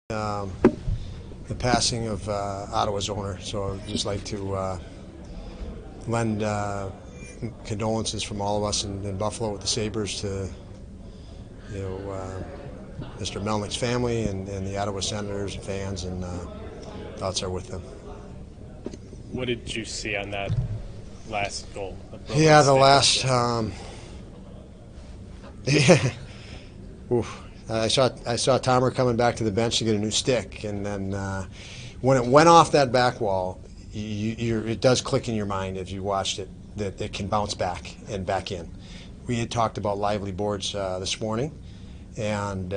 The passing of Ottawa's owner, so I'd just like to lend condolences from all of us in Buffalo with the Sabres to Mr. Melnick's family and the Ottawa Senators and fans, and thoughts are with them. What did you see on that last goal? Yeah, the last. Yeah. Oof. I saw Tomer coming back to the bench to get a new stick, and then when it went off that back wall, it does click in your mind as you watched it that it can bounce back and back in. We had talked about lively boards this morning, and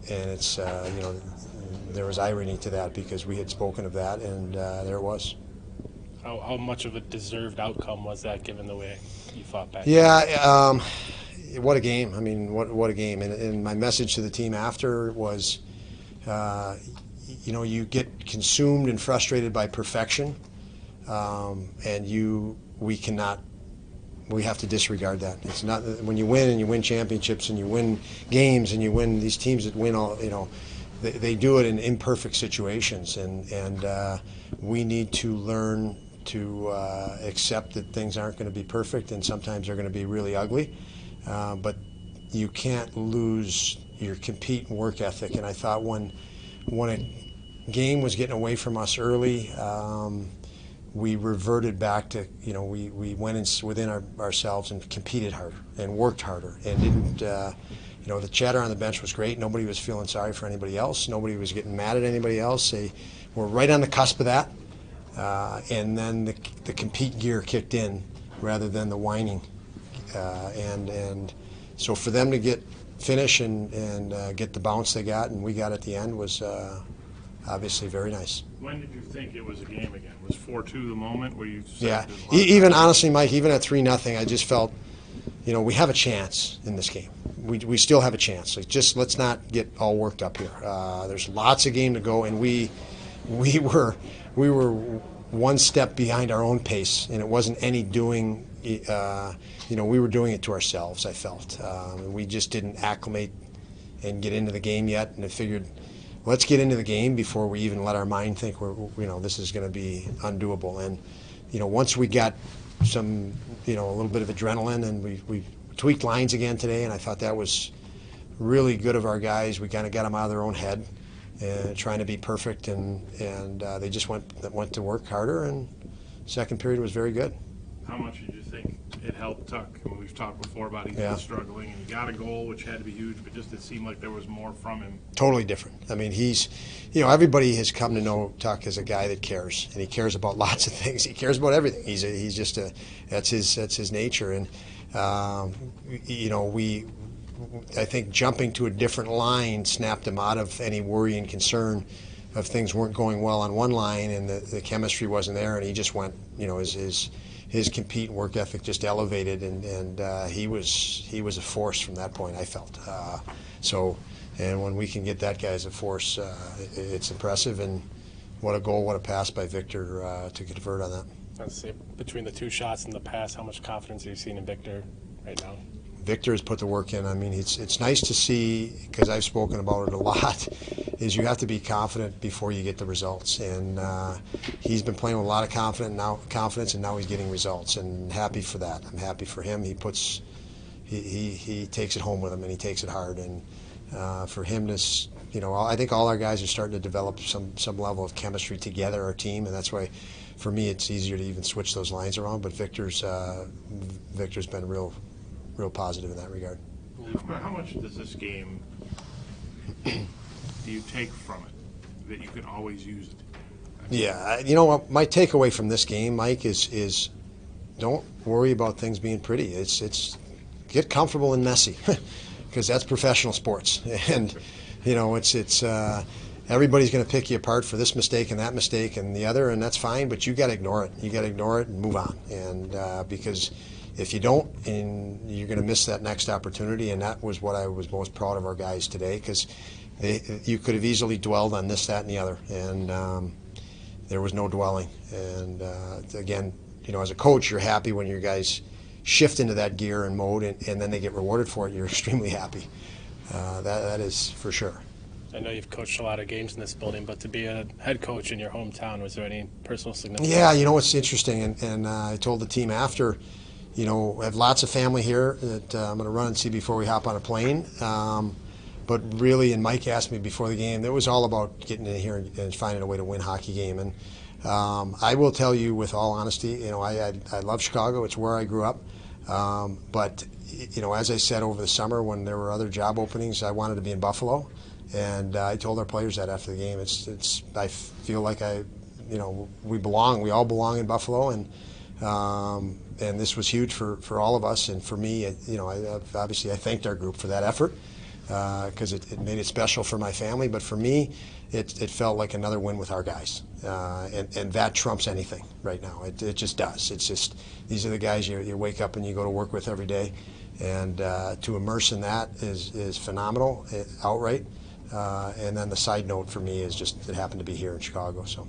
it's there was irony to that because we had spoken of that, and there it was. How much of a deserved outcome was that, given the way you fought back? Yeah. What a game. I mean, what a game. And my message to the team after was, you get consumed and frustrated by perfection, and we have to disregard that. It's not when you win and you win championships and you win games and you win these teams that win all, they do it in imperfect situations, and we need to learn to accept that things aren't going to be perfect and sometimes they're going to be really ugly. But you can't lose your compete and work ethic. And I thought when a game was getting away from us early, we reverted back to, we went within ourselves and competed harder and worked harder and didn't, the chatter on the bench was great. Nobody was feeling sorry for anybody else. Nobody was getting mad at anybody else. They were right on the cusp of that. And then the compete gear kicked in rather than the whining. And so for them to finish and get the bounce they got and we got at the end was obviously very nice. When did you think it was a game again? Was 4-2 the moment where you said? Yeah, even honestly, Mike, even at 3-0, I just felt, we have a chance in this game. We still have a chance. Let's not get all worked up here. There's lots of game to go, and we were one step behind our own pace, and it wasn't any doing. We were doing it to ourselves, I felt. We just didn't acclimate and get into the game yet, and I figured, let's get into the game before we even let our mind think this is going to be undoable. And, once we got some, a little bit of adrenaline and we tweaked lines again today, and I thought that was really good of our guys. We kind of got them out of their own head and trying to be perfect, and they just went to work harder, and second period was very good. How much did you think it helped Tuck? I mean, we've talked before about he's been struggling, and he got a goal, which had to be huge, but just it seemed like there was more from him. Totally different. I mean, he's, everybody has come to know Tuck as a guy that cares, and he cares about lots of things. He cares about everything. He's just that's his nature, and I think jumping to a different line snapped him out of any worry and concern of things weren't going well on one line, and the chemistry wasn't there, and he just went, his compete and work ethic just elevated, and he was a force from that point, I felt. And when we can get that guy as a force, it's impressive, and what a goal, what a pass by Victor to convert on that. Let's see, between the two shots and the pass, how much confidence have you seen in Victor right now? Victor has put the work in. I mean, it's nice to see, because I've spoken about it a lot, is you have to be confident before you get the results. And he's been playing with a lot of confidence, and now he's getting results. And happy for that. I'm happy for him. He takes it home with him, and he takes it hard. And for him to, I think all our guys are starting to develop some level of chemistry together, our team, and that's why, for me, it's easier to even switch those lines around. But Victor's been real positive in that regard. How much does this game do you take from it that you can always use it? Yeah, my takeaway from this game, Mike, is don't worry about things being pretty. It's get comfortable and messy, because that's professional sports, and it's everybody's going to pick you apart for this mistake and that mistake and the other, and that's fine. But you got to ignore it. You got to ignore it and move on, and because if you don't, and you're going to miss that next opportunity, and that was what I was most proud of our guys today, because you could have easily dwelled on this, that, and the other, and there was no dwelling. And again, as a coach, you're happy when your guys shift into that gear and mode, and then they get rewarded for it. You're extremely happy. That is for sure. I know you've coached a lot of games in this building, but to be a head coach in your hometown, was there any personal significance? Yeah, you know, it's interesting, and I told the team after, you know, I have lots of family here that I'm going to run and see before we hop on a plane. But really, and Mike asked me before the game, it was all about getting in here and finding a way to win a hockey game. And I will tell you with all honesty, you know, I love Chicago. It's where I grew up. But, you know, as I said over the summer when there were other job openings, I wanted to be in Buffalo. And I told our players that after the game. I feel like you know, we all belong in Buffalo, and this was huge for all of us, and for me, you know, obviously I thanked our group for that effort because it made it special for my family, but for me, it felt like another win with our guys, and that trumps anything right now. It just does. It's just these are the guys you wake up and you go to work with every day, and to immerse in that is phenomenal, outright. And then the side note for me is just it happened to be here in Chicago, so.